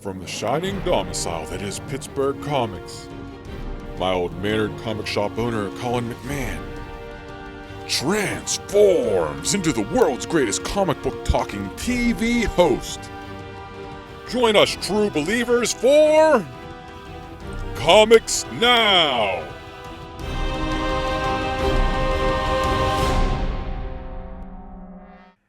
From the shining domicile that is Pittsburgh Comics, my old mannered comic shop owner Colin McMahon transforms into the world's greatest comic book talking TV host. Join us true believers for Comics Now!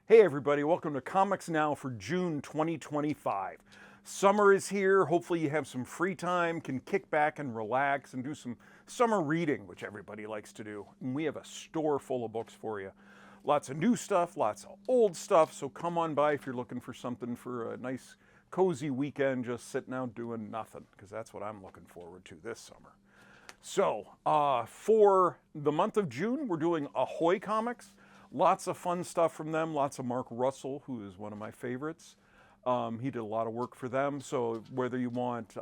Hey everybody, welcome to Comics Now for June 2025. Summer is here. Hopefully you have some free time, can kick back and relax and do some summer reading, which everybody likes to do. And we have a store full of books for you. Lots of new stuff, lots of old stuff, so come on by if you're looking for something for a nice cozy weekend just sitting out doing nothing, because that's what I'm looking forward to this summer. So, for the month of June, we're doing Ahoy Comics. Lots of fun stuff from them. Lots of Mark Russell, who is one of my favorites. He did a lot of work for them. So whether you want,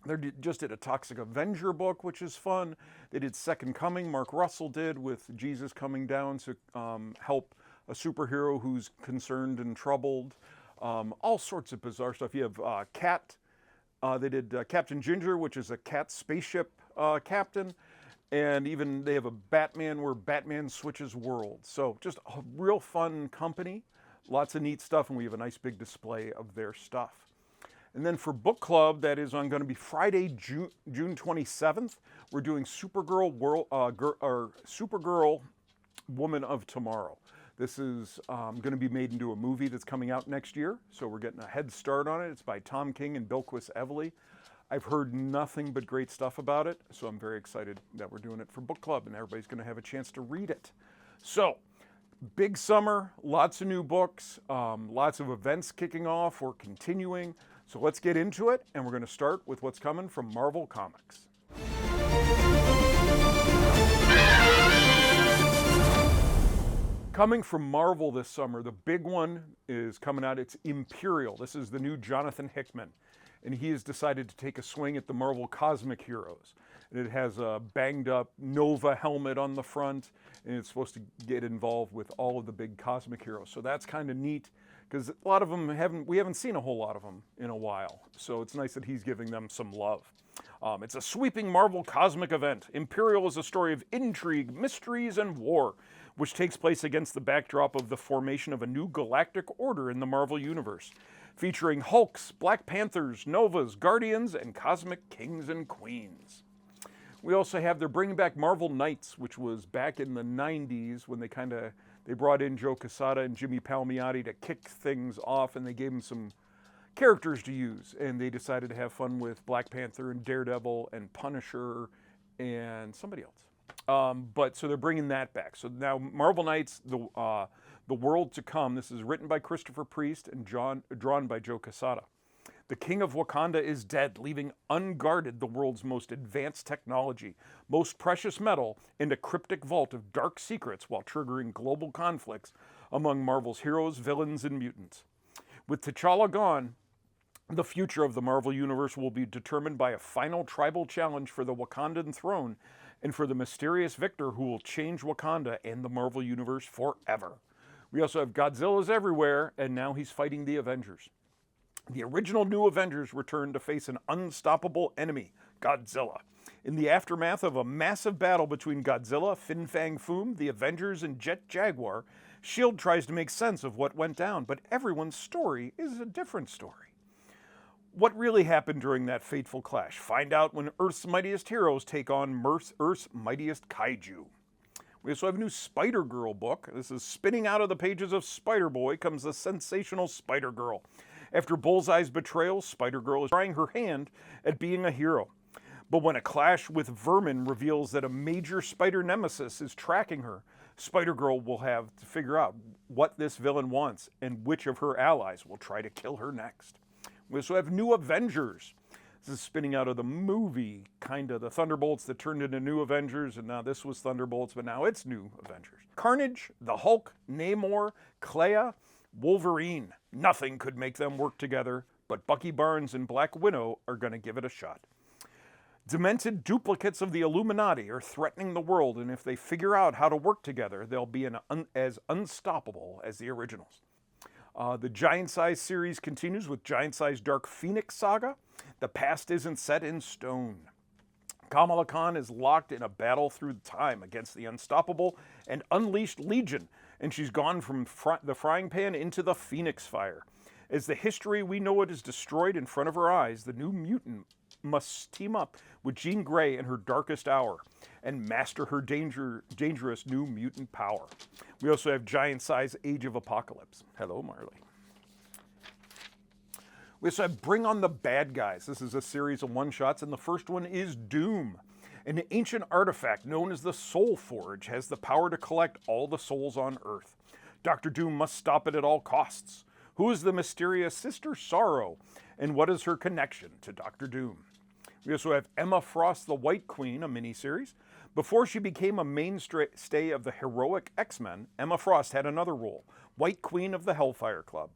they just did a Toxic Avenger book, which is fun. They did Second Coming. Mark Russell did with Jesus coming down to help a superhero who's concerned and troubled. All sorts of bizarre stuff. You have Cat. They did Captain Ginger, which is a cat spaceship captain. And even they have a Batman where Batman switches worlds. So just a real fun company. Lots of neat stuff, and we have a nice big display of their stuff. And then for book club, that is on going to be Friday, June 27th. We're doing Supergirl Supergirl Woman of Tomorrow. This is going to be made into a movie that's coming out next year. So we're getting a head start on it. It's by Tom King and Bilquis Evely. I've heard nothing but great stuff about it, so I'm very excited that we're doing it for book club, and everybody's going to have a chance to read it. So, big summer, lots of new books, lots of events kicking off or continuing. So let's get into it, and we're going to start with what's coming from Marvel Comics. Coming from Marvel this summer, the big one is coming out. It's Imperial. This is the new Jonathan Hickman. And he has decided to take a swing at the Marvel Cosmic Heroes. And it has a banged up Nova helmet on the front, and it's supposed to get involved with all of the big cosmic heroes. So that's kind of neat, because a lot of them we haven't seen a whole lot of them in a while. So it's nice that he's giving them some love. It's a sweeping Marvel cosmic event. Imperial is a story of intrigue, mysteries, and war, which takes place against the backdrop of the formation of a new galactic order in the Marvel Universe, featuring Hulks, Black Panthers, Novas, Guardians, and Cosmic Kings and Queens. We also have, they're bringing back Marvel Knights, which was back in the 90s when they brought in Joe Quesada and Jimmy Palmiotti to kick things off, and they gave them some characters to use, and they decided to have fun with Black Panther and Daredevil and Punisher and somebody else. So they're bringing that back. So now Marvel Knights, The World to Come. This is written by Christopher Priest and drawn by Joe Quesada. The King of Wakanda is dead, leaving unguarded the world's most advanced technology, most precious metal, and a cryptic vault of dark secrets while triggering global conflicts among Marvel's heroes, villains, and mutants. With T'Challa gone, the future of the Marvel Universe will be determined by a final tribal challenge for the Wakandan throne and for the mysterious victor who will change Wakanda and the Marvel Universe forever. We also have Godzilla's everywhere, and now he's fighting the Avengers. The original New Avengers return to face an unstoppable enemy, Godzilla. In the aftermath of a massive battle between Godzilla, Fin Fang Foom, the Avengers, and Jet Jaguar, S.H.I.E.L.D. tries to make sense of what went down, but everyone's story is a different story. What really happened during that fateful clash? Find out when Earth's mightiest heroes take on Earth's mightiest kaiju. We also have a new Spider-Girl book. This is spinning out of the pages of Spider-Boy comes the sensational Spider-Girl. After Bullseye's betrayal, Spider-Girl is trying her hand at being a hero. But when a clash with Vermin reveals that a major spider nemesis is tracking her, Spider-Girl will have to figure out what this villain wants and which of her allies will try to kill her next. We also have New Avengers. This is spinning out of the movie, kind of the Thunderbolts that turned into New Avengers, and now this was Thunderbolts, but now it's New Avengers. Carnage, the Hulk, Namor, Clea, Wolverine. Nothing could make them work together, but Bucky Barnes and Black Widow are going to give it a shot. Demented duplicates of the Illuminati are threatening the world, and if they figure out how to work together, they'll be as unstoppable as the originals. The Giant Size series continues with Giant Size Dark Phoenix Saga. The past isn't set in stone. Kamala Khan is locked in a battle through time against the unstoppable and unleashed Legion, and she's gone from the frying pan into the Phoenix Fire. As the history we know it is destroyed in front of her eyes, the new mutant must team up with Jean Grey in her darkest hour and master her dangerous new mutant power. We also have Giant Size Age of Apocalypse. Hello, Marley. We also have Bring on the Bad Guys. This is a series of one-shots, and the first one is Doom. An ancient artifact known as the Soul Forge has the power to collect all the souls on Earth. Dr. Doom must stop it at all costs. Who is the mysterious Sister Sorrow, and what is her connection to Dr. Doom? We also have Emma Frost, the White Queen, a miniseries. Before she became a mainstay of the heroic X-Men, Emma Frost had another role, White Queen of the Hellfire Club.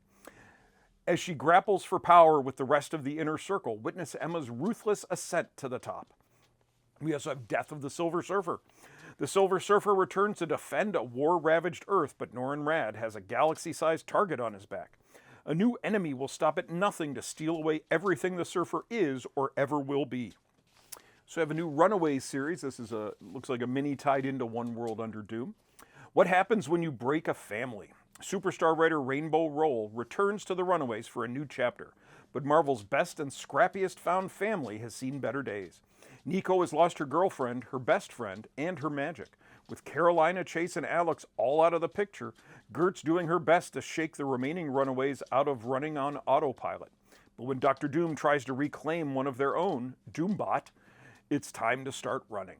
As she grapples for power with the rest of the Inner Circle, witness Emma's ruthless ascent to the top. We also have Death of the Silver Surfer. The Silver Surfer returns to defend a war-ravaged Earth, but Norrin Radd has a galaxy-sized target on his back. A new enemy will stop at nothing to steal away everything the Surfer is or ever will be. So I have a new Runaways series. This is looks like a mini tied into One World Under Doom. What happens when you break a family? Superstar writer Rainbow Rowell returns to the Runaways for a new chapter, but Marvel's best and scrappiest found family has seen better days. Nico has lost her girlfriend, her best friend, and her magic. With Carolina, Chase, and Alex all out of the picture, Gert's doing her best to shake the remaining Runaways out of running on autopilot. But when Dr. Doom tries to reclaim one of their own, Doombot, it's time to start running.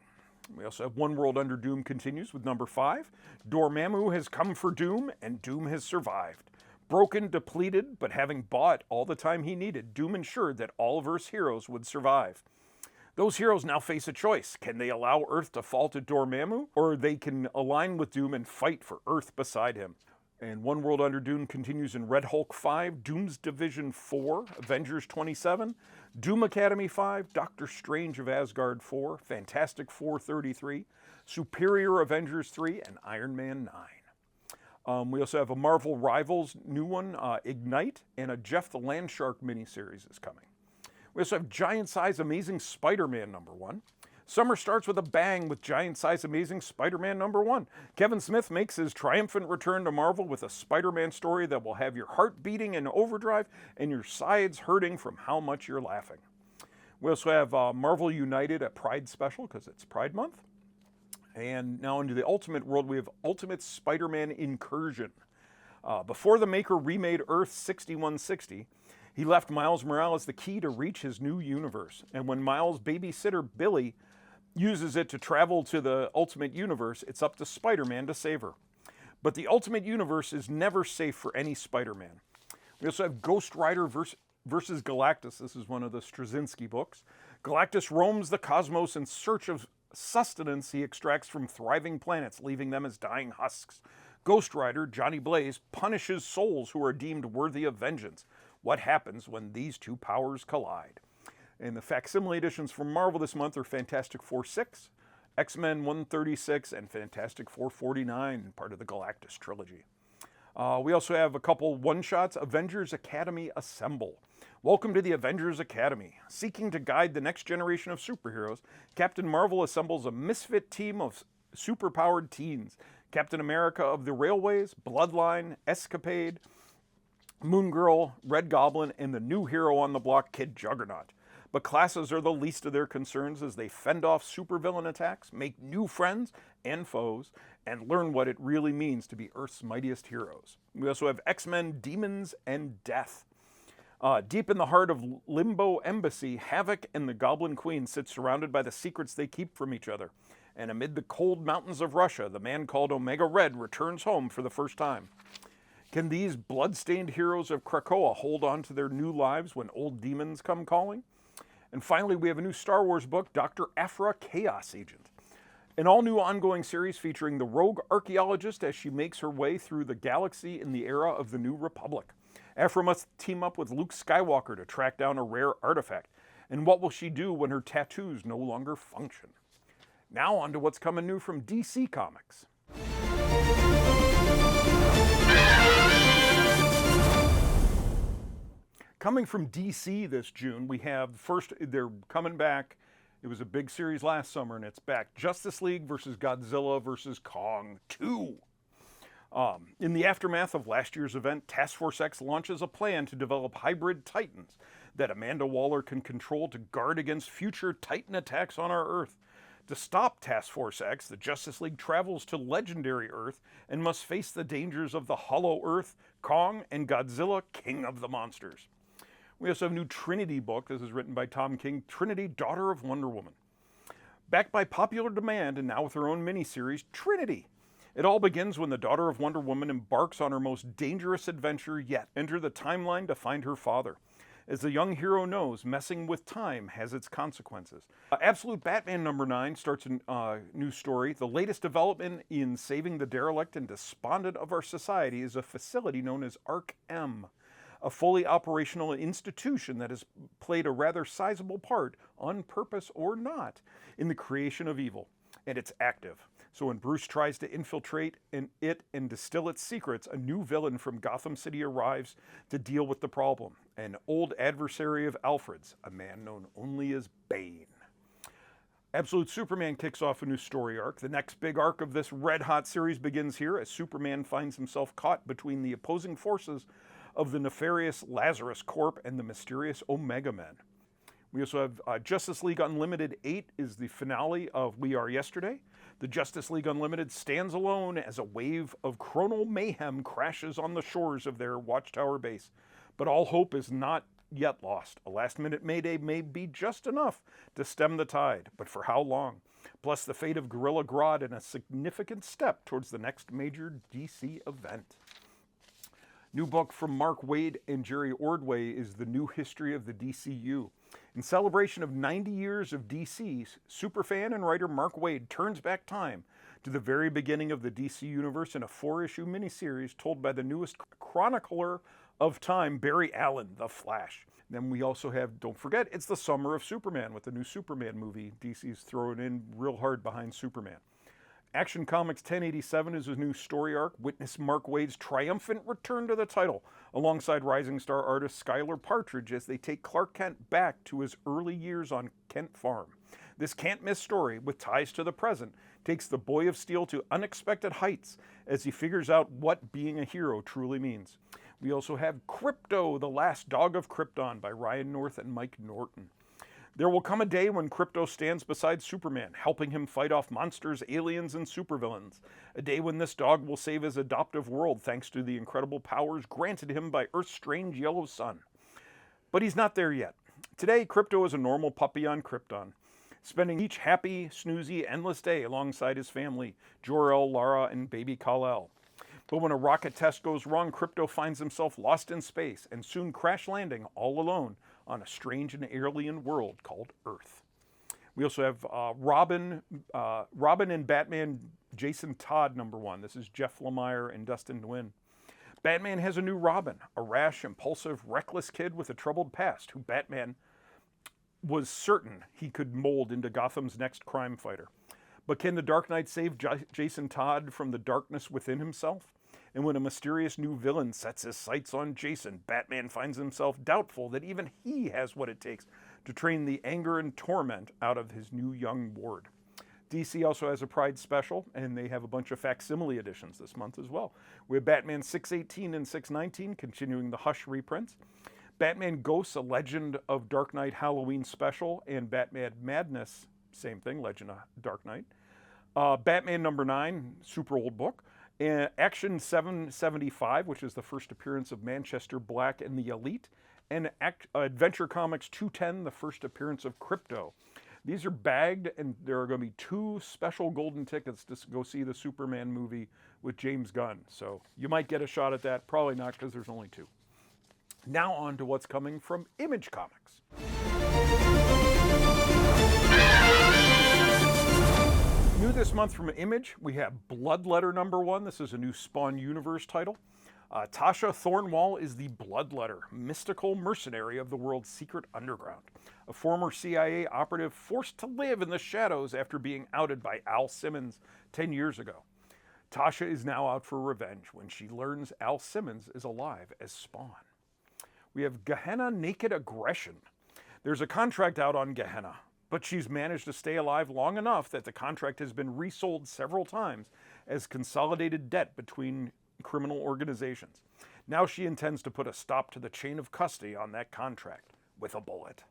We also have One World Under Doom continues with number 5. Dormammu has come for Doom, and Doom has survived. Broken, depleted, but having bought all the time he needed, Doom ensured that all of Earth's heroes would survive. Those heroes now face a choice. Can they allow Earth to fall to Dormammu, or they can align with Doom and fight for Earth beside him? And One World Under Doom continues in Red Hulk 5, Doom's Division 4, Avengers 27, Doom Academy 5, Doctor Strange of Asgard 4, Fantastic Four 33, Superior Avengers 3, and Iron Man 9. We also have a Marvel Rivals new one, Ignite, and a Jeff the Landshark miniseries is coming. We also have Giant Size Amazing Spider-Man number 1. Summer starts with a bang with Giant Size Amazing Spider-Man number 1. Kevin Smith makes his triumphant return to Marvel with a Spider-Man story that will have your heart beating in overdrive and your sides hurting from how much you're laughing. We also have Marvel United, a Pride special because it's Pride Month. And now into the Ultimate World, we have Ultimate Spider-Man Incursion. Before the Maker remade Earth 6160, he left Miles Morales the key to reach his new universe. And when Miles' babysitter Billy uses it to travel to the Ultimate Universe, it's up to Spider-Man to save her. But the Ultimate Universe is never safe for any Spider-Man. We also have Ghost Rider versus Galactus. This is one of the Straczynski books. Galactus roams the cosmos in search of sustenance he extracts from thriving planets, leaving them as dying husks. Ghost Rider, Johnny Blaze, punishes souls who are deemed worthy of vengeance. What happens when these two powers collide? And the facsimile editions from Marvel this month are Fantastic Four 6, X-Men 136, and Fantastic Four 49, part of the Galactus trilogy. We also have a couple one-shots, Avengers Academy Assemble. Welcome to the Avengers Academy. Seeking to guide the next generation of superheroes, Captain Marvel assembles a misfit team of superpowered teens. Captain America of the Railways, Bloodline, Escapade, Moon Girl, Red Goblin, and the new hero on the block, Kid Juggernaut. But classes are the least of their concerns as they fend off supervillain attacks, make new friends and foes, and learn what it really means to be Earth's mightiest heroes. We also have X-Men Demons and Death. Deep in the heart of Limbo Embassy, Havoc and the Goblin Queen sit surrounded by the secrets they keep from each other. And amid the cold mountains of Russia, the man called Omega Red returns home for the first time. Can these blood-stained heroes of Krakoa hold on to their new lives when old demons come calling? And finally, we have a new Star Wars book, Dr. Aphra Chaos Agent. An all-new ongoing series featuring the rogue archaeologist as she makes her way through the galaxy in the era of the New Republic. Aphra must team up with Luke Skywalker to track down a rare artifact. And what will she do when her tattoos no longer function? Now on to what's coming new from DC Comics. Coming from DC this June, we have first, they're coming back. It was a big series last summer, and it's back. Justice League versus Godzilla versus Kong 2. In the aftermath of last year's event, Task Force X launches a plan to develop hybrid Titans that Amanda Waller can control to guard against future Titan attacks on our Earth. To stop Task Force X, the Justice League travels to legendary Earth and must face the dangers of the Hollow Earth, Kong, and Godzilla, King of the Monsters. We also have a new Trinity book. This is written by Tom King, Trinity, Daughter of Wonder Woman. Backed by popular demand and now with her own miniseries, Trinity. It all begins when the daughter of Wonder Woman embarks on her most dangerous adventure yet. Enter the timeline to find her father. As the young hero knows, messing with time has its consequences. Absolute Batman #9 starts a new story. The latest development in saving the derelict and despondent of our society is a facility known as Ark-M, a fully operational institution that has played a rather sizable part, on purpose or not, in the creation of evil. And it's active. So when Bruce tries to infiltrate it and distill its secrets, a new villain from Gotham City arrives to deal with the problem. An old adversary of Alfred's, a man known only as Bane. Absolute Superman kicks off a new story arc. The next big arc of this red-hot series begins here as Superman finds himself caught between the opposing forces of the nefarious Lazarus Corp and the mysterious Omega Men. We also have Justice League Unlimited 8 is the finale of We Are Yesterday. The Justice League Unlimited stands alone as a wave of chronal mayhem crashes on the shores of their Watchtower base. But all hope is not yet lost. A last-minute mayday may be just enough to stem the tide, but for how long? Plus the fate of Gorilla Grodd and a significant step towards the next major DC event. New book from Mark Waid and Jerry Ordway is The New History of the DCU. In celebration of 90 years of DC, superfan and writer Mark Waid turns back time to the very beginning of the DC universe in a 4-issue miniseries told by the newest chronicler of time, Barry Allen, The Flash. Then we also have, don't forget, it's the summer of Superman with the new Superman movie. DC's throwing in real hard behind Superman. Action Comics 1087 is a new story arc. Witness Mark Waid's triumphant return to the title, alongside rising star artist Skylar Partridge as they take Clark Kent back to his early years on Kent Farm. This can't-miss story, with ties to the present, takes the Boy of Steel to unexpected heights as he figures out what being a hero truly means. We also have Krypto, the Last Dog of Krypton by Ryan North and Mike Norton. There will come a day when Krypto stands beside Superman, helping him fight off monsters, aliens, and supervillains. A day when this dog will save his adoptive world thanks to the incredible powers granted him by Earth's strange yellow sun. But he's not there yet. Today, Krypto is a normal puppy on Krypton, spending each happy, snoozy, endless day alongside his family, Jor-El, Lara, and baby Kal-El. But when a rocket test goes wrong, Krypto finds himself lost in space and soon crash landing all alone on a strange and alien world called Earth. We also have Robin and Batman Jason Todd #1. This is Jeff Lemire and Dustin Nguyen. Batman has a new Robin, a rash, impulsive, reckless kid with a troubled past who Batman was certain he could mold into Gotham's next crime fighter. But can the Dark Knight save Jason Todd from the darkness within himself? And when a mysterious new villain sets his sights on Jason, Batman finds himself doubtful that even he has what it takes to train the anger and torment out of his new young ward. DC also has a Pride special, and they have a bunch of facsimile editions this month as well. We have Batman 618 and 619 continuing the Hush reprints. Batman Ghosts, a Legend of Dark Knight Halloween special, and Batman Madness, same thing, Legend of Dark Knight. Batman #9, super old book. Action 775, which is the first appearance of Manchester Black and the Elite. And Adventure Comics 210, the first appearance of Krypto. These are bagged, and there are going to be 2 special golden tickets to go see the Superman movie with James Gunn. So you might get a shot at that. Probably not, because there's only 2. Now on to what's coming from Image Comics. New this month from Image, we have Bloodletter #1. This is a new Spawn Universe title. Tasha Thornwall is the Bloodletter, mystical mercenary of the world's secret underground. A former CIA operative forced to live in the shadows after being outed by Al Simmons 10 years ago. Tasha is now out for revenge when she learns Al Simmons is alive as Spawn. We have Gehenna Naked Aggression. There's a contract out on Gehenna, but she's managed to stay alive long enough that the contract has been resold several times as consolidated debt between criminal organizations. Now she intends to put a stop to the chain of custody on that contract with a bullet.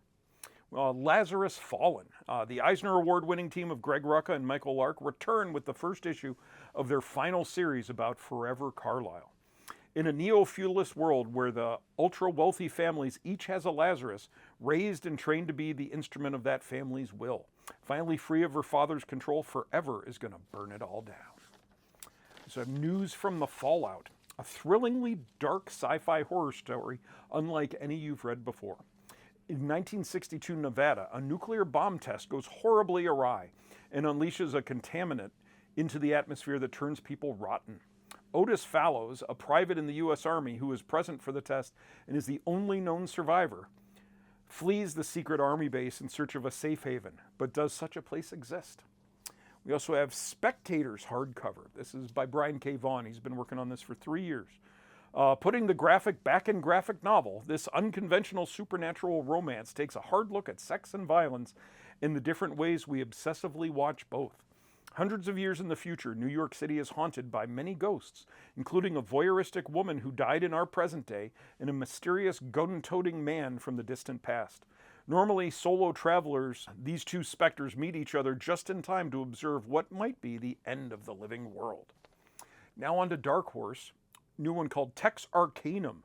Lazarus Fallen. The Eisner Award-winning team of Greg Rucka and Michael Lark return with the first issue of their final series about Forever Carlisle. In a neo-feudalist world where the ultra-wealthy families each has a Lazarus, raised and trained to be the instrument of that family's will, finally free of her father's control forever, is going to burn it all down. So news from the Fallout, a thrillingly dark sci-fi horror story unlike any you've read before. In 1962 Nevada, a nuclear bomb test goes horribly awry and unleashes a contaminant into the atmosphere that turns people rotten. Otis Fallows, a private in the U.S. Army who is present for the test and is the only known survivor, flees the secret Army base in search of a safe haven. But does such a place exist? We also have Spectators hardcover. This is by Brian K. Vaughan. He's been working on this for 3 years. Putting the graphic back in graphic novel, this unconventional supernatural romance takes a hard look at sex and violence in the different ways we obsessively watch both. Hundreds of years in the future, New York City is haunted by many ghosts, including a voyeuristic woman who died in our present day and a mysterious gun-toting man from the distant past. Normally solo travelers, these two specters meet each other just in time to observe what might be the end of the living world. Now on to Dark Horse. New one called Tex Arcanum.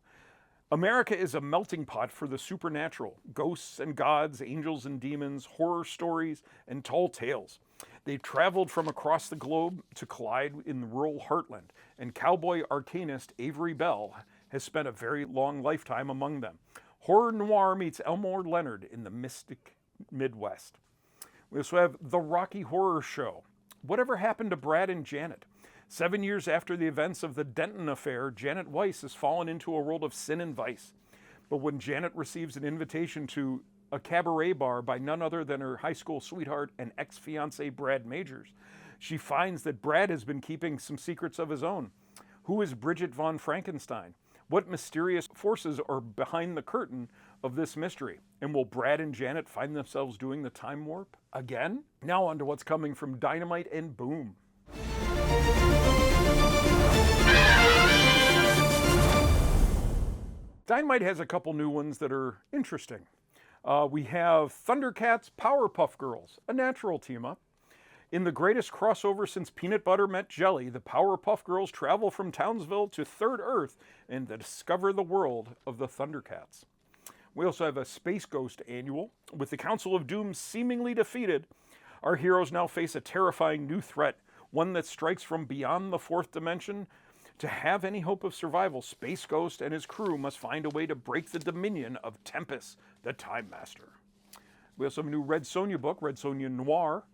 America is a melting pot for the supernatural. Ghosts and gods, angels and demons, horror stories, and tall tales. They've traveled from across the globe to collide in the rural heartland, and cowboy arcanist Avery Bell has spent a very long lifetime among them. Horror noir meets Elmore Leonard in the mystic Midwest. We also have The Rocky Horror Show. Whatever happened to Brad and Janet? 7 years after the events of the Denton affair, Janet Weiss has fallen into a world of sin and vice. But when Janet receives an invitation to a cabaret bar by none other than her high school sweetheart and ex-fiancé Brad Majors, she finds that Brad has been keeping some secrets of his own. Who is Bridget von Frankenstein? What mysterious forces are behind the curtain of this mystery? And will Brad and Janet find themselves doing the time warp again? Now on to what's coming from Dynamite and Boom. Dynamite has a couple new ones that are interesting. We have Thundercats Powerpuff Girls, a natural team-up. In the greatest crossover since peanut butter met jelly, the Powerpuff Girls travel from Townsville to Third Earth and discover the world of the Thundercats. We also have a Space Ghost annual. With the Council of Doom seemingly defeated, our heroes now face a terrifying new threat, one that strikes from beyond the fourth dimension. To have any hope of survival, Space Ghost and his crew must find a way to break the dominion of Tempest, the Time Master. We also have a new Red Sonja book, Red Sonja Noir.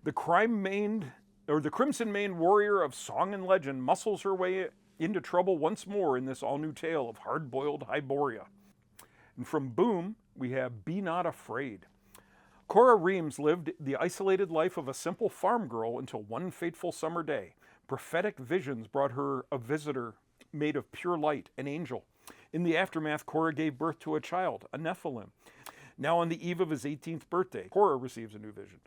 The crimson-maned warrior of song and legend muscles her way into trouble once more in this all-new tale of hard-boiled Hyboria. And from Boom, we have Be Not Afraid. Cora Reams lived the isolated life of a simple farm girl until one fateful summer day. Prophetic visions brought her a visitor made of pure light, an angel. In the aftermath, Cora gave birth to a child, a Nephilim. Now on the eve of his 18th birthday, Cora receives a new vision.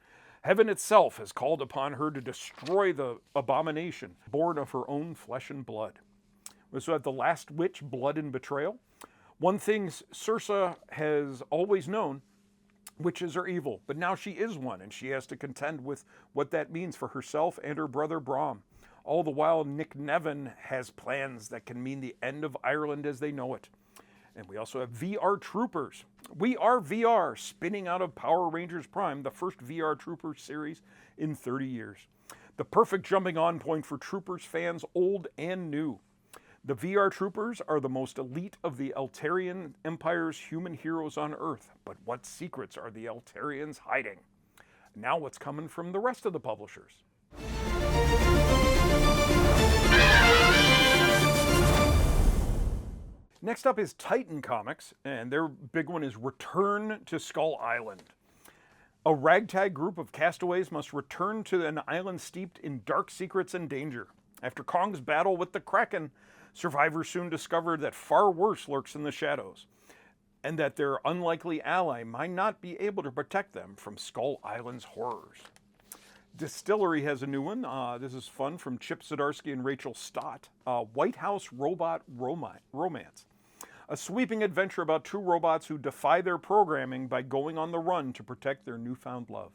Heaven itself has called upon her to destroy the abomination, born of her own flesh and blood. We also have The Last Witch, Blood and Betrayal. One thing Circe has always known, witches are evil, but now she is one, and she has to contend with what that means for herself and her brother Brom. All the while, Nick Nevin has plans that can mean the end of Ireland as they know it. And we also have VR Troopers. We Are VR, spinning out of Power Rangers Prime, the first VR Troopers series in 30 years. The perfect jumping on point for Troopers fans, old and new. The VR Troopers are the most elite of the Eltarian Empire's human heroes on Earth. But what secrets are the Eltarians hiding? Now what's coming from the rest of the publishers? Next up is Titan Comics, and their big one is Return to Skull Island. A ragtag group of castaways must return to an island steeped in dark secrets and danger. After Kong's battle with the Kraken, survivors soon discovered that far worse lurks in the shadows. and that their unlikely ally might not be able to protect them from Skull Island's horrors. Distillery has a new one. This is fun from Chip Zdarsky and Rachel Stott. White House Robot Romance. A sweeping adventure about two robots who defy their programming by going on the run to protect their newfound love.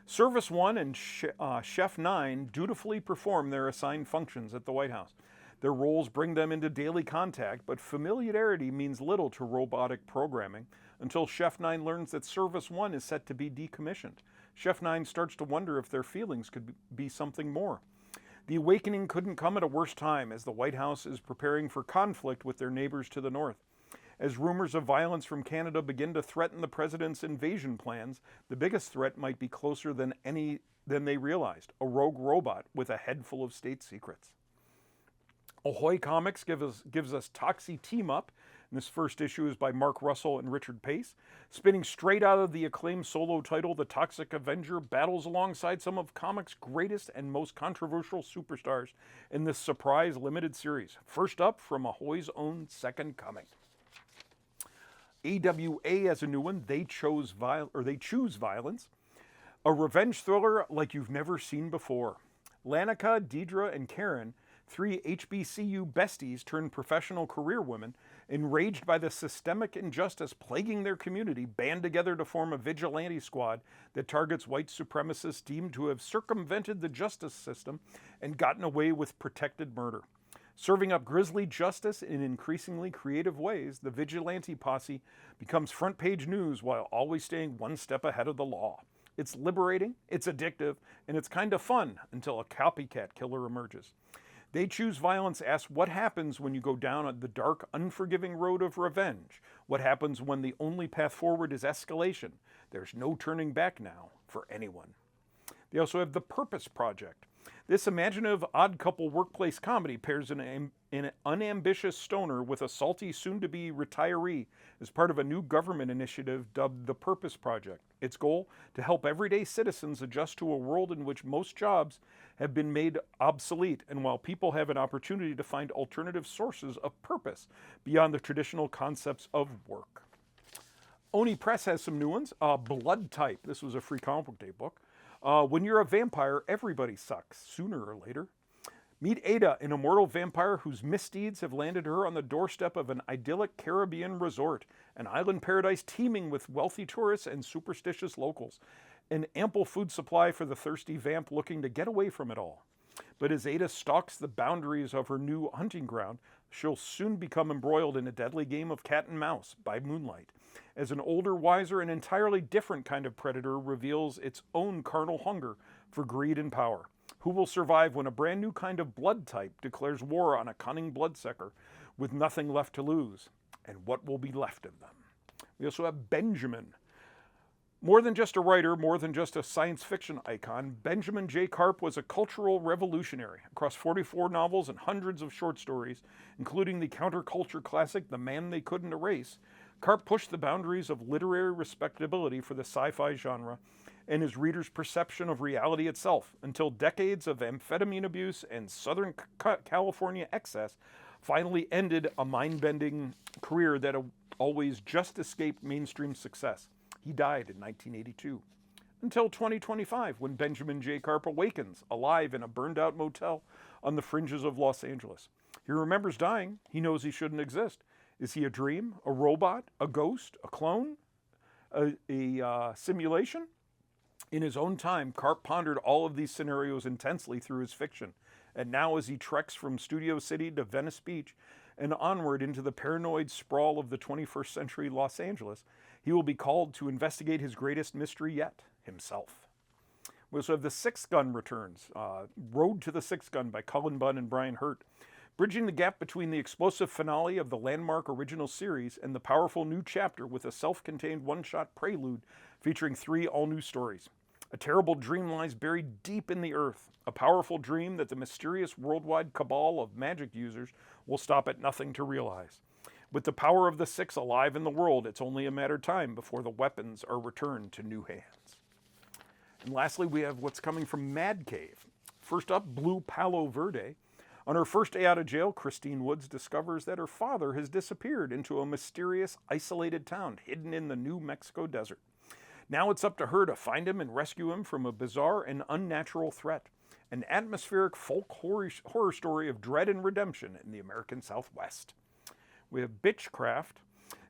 Service 1 and Chef 9 dutifully perform their assigned functions at the White House. Their roles bring them into daily contact, but familiarity means little to robotic programming until Chef 9 learns that Service 1 is set to be decommissioned. Chef 9 starts to wonder if their feelings could be something more. The awakening couldn't come at a worse time, as the White House is preparing for conflict with their neighbors to the north. As rumors of violence from Canada begin to threaten the president's invasion plans, the biggest threat might be closer than they realized: a rogue robot with a head full of state secrets. Ahoy Comics gives us Toxie Team Up, and this first issue is by Mark Russell and Richard Pace. Spinning straight out of the acclaimed solo title, the Toxic Avenger battles alongside some of comics' greatest and most controversial superstars in this surprise limited series. First up, from Ahoy's own Second Coming. AWA has a new one, They Choose Violence, a revenge thriller like you've never seen before. Lanika, Deidre, and Karen, three HBCU besties turned professional career women, enraged by the systemic injustice plaguing their community, band together to form a vigilante squad that targets white supremacists deemed to have circumvented the justice system and gotten away with protected murder. Serving up grisly justice in increasingly creative ways, the vigilante posse becomes front-page news while always staying one step ahead of the law. It's liberating, it's addictive, and it's kind of fun until a copycat killer emerges. They Choose Violence asks what happens when you go down the dark, unforgiving road of revenge. What happens when the only path forward is escalation? There's no turning back now for anyone. They also have The Purpose Project. This imaginative odd couple workplace comedy pairs an unambitious stoner with a salty soon-to-be retiree as part of a new government initiative dubbed The Purpose Project. Its goal, to help everyday citizens adjust to a world in which most jobs have been made obsolete, and while people have an opportunity to find alternative sources of purpose beyond the traditional concepts of work. Oni Press has some new ones. Blood Type. This was a free comic book day book. When you're a vampire, everybody sucks, sooner or later. Meet Ada, an immortal vampire whose misdeeds have landed her on the doorstep of an idyllic Caribbean resort, an island paradise teeming with wealthy tourists and superstitious locals, an ample food supply for the thirsty vamp looking to get away from it all. But as Ada stalks the boundaries of her new hunting ground, she'll soon become embroiled in a deadly game of cat and mouse by moonlight, as an older, wiser, and entirely different kind of predator reveals its own carnal hunger for greed and power. Who will survive when a brand new kind of blood type declares war on a cunning bloodsucker with nothing left to lose? And what will be left of them? We also have Benjamin. More than just a writer, more than just a science fiction icon, Benjamin J. Karp was a cultural revolutionary. Across 44 novels and hundreds of short stories, including the counterculture classic The Man They Couldn't Erase, Karp pushed the boundaries of literary respectability for the sci-fi genre and his readers' perception of reality itself, until decades of amphetamine abuse and Southern California excess finally ended a mind-bending career that always just escaped mainstream success. He died in 1982. Until 2025, when Benjamin J. Karp awakens, alive in a burned-out motel on the fringes of Los Angeles. He remembers dying. He knows he shouldn't exist. Is he a dream, a robot, a ghost, a clone, a simulation? In his own time, Karp pondered all of these scenarios intensely through his fiction. And now, as he treks from Studio City to Venice Beach and onward into the paranoid sprawl of the 21st century Los Angeles, he will be called to investigate his greatest mystery yet, himself. We also have The Sixth Gun returns. Road to the Sixth Gun by Cullen Bunn and Brian Hurt, bridging the gap between the explosive finale of the landmark original series and the powerful new chapter with a self-contained one-shot prelude featuring 3 all-new stories. A terrible dream lies buried deep in the earth, a powerful dream that the mysterious worldwide cabal of magic users will stop at nothing to realize. With the power of the Six alive in the world, it's only a matter of time before the weapons are returned to new hands. And lastly, we have what's coming from Mad Cave. First up, Blue Palo Verde. On her first day out of jail, Christine Woods discovers that her father has disappeared into a mysterious, isolated town hidden in the New Mexico desert. Now it's up to her to find him and rescue him from a bizarre and unnatural threat. An atmospheric folk horror story of dread and redemption in the American Southwest. We have Bitchcraft,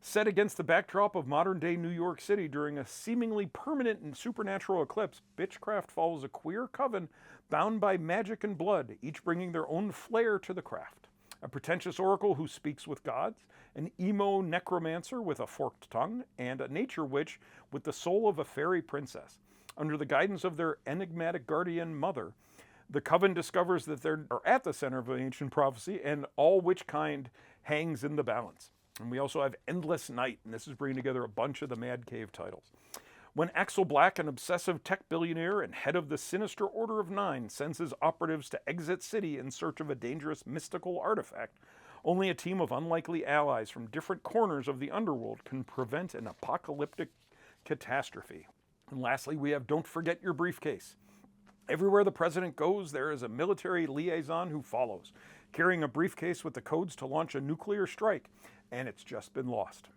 set against the backdrop of modern-day New York City during a seemingly permanent and supernatural eclipse. Bitchcraft follows a queer coven bound by magic and blood, each bringing their own flair to the craft. A pretentious oracle who speaks with gods, an emo necromancer with a forked tongue, and a nature witch with the soul of a fairy princess. Under the guidance of their enigmatic guardian mother, the coven discovers that they're at the center of an ancient prophecy, and all which kind hangs in the balance. And we also have Endless Night, and this is bringing together a bunch of the Mad Cave titles. When Axel Black, an obsessive tech billionaire and head of the sinister Order of Nine, sends his operatives to Exit City in search of a dangerous mystical artifact, only a team of unlikely allies from different corners of the underworld can prevent an apocalyptic catastrophe. And lastly, we have Don't Forget Your Briefcase. Everywhere the president goes, there is a military liaison who follows, carrying a briefcase with the codes to launch a nuclear strike, and it's just been lost.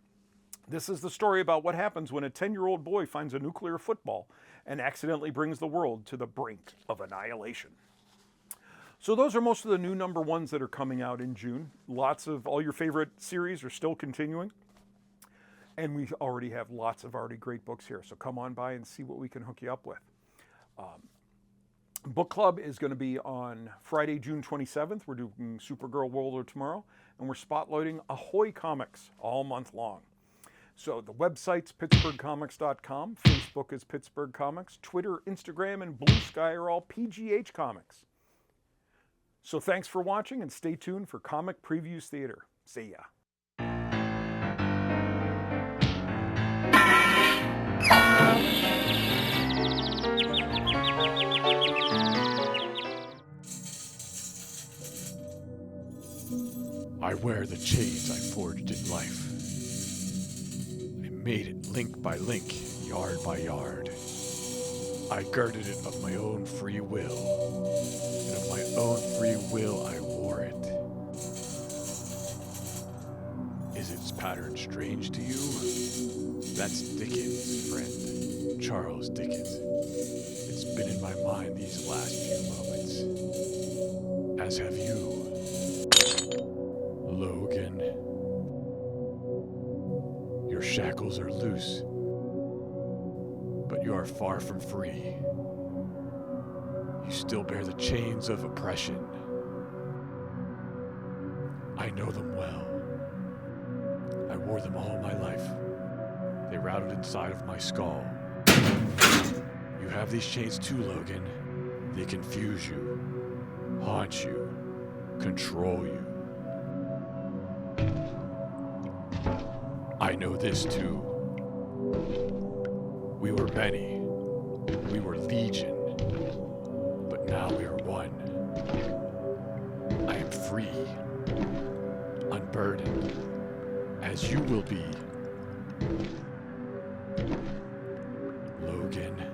This is the story about what happens when a 10-year-old boy finds a nuclear football and accidentally brings the world to the brink of annihilation. So those are most of the new number ones that are coming out in June. Lots of all your favorite series are still continuing. And we already have lots of already great books here. So come on by and see what we can hook you up with. Book Club is going to be on Friday, June 27th. We're doing Supergirl World tomorrow. And we're spotlighting Ahoy Comics all month long. So the website's pittsburghcomics.com. Facebook is Pittsburgh Comics. Twitter, Instagram, and Blue Sky are all PGH Comics. So thanks for watching, and stay tuned for Comic Previews Theater. See ya. I wear the chains I forged in life. I made it link by link, yard by yard. I girded it of my own free will, and of my own free will I wore it. Is its pattern strange to you? That's Dickens, friend, Charles Dickens. It's been in my mind these last few moments, as have you. Logan, your shackles are loose, but you are far from free. You still bear the chains of oppression. I know them well. I wore them all my life. They routed inside of my skull. You have these chains too, Logan. They confuse you, haunt you, control you. I know this too. We were many. We were legion. But now we are one. I am free. Unburdened. As you will be. Logan.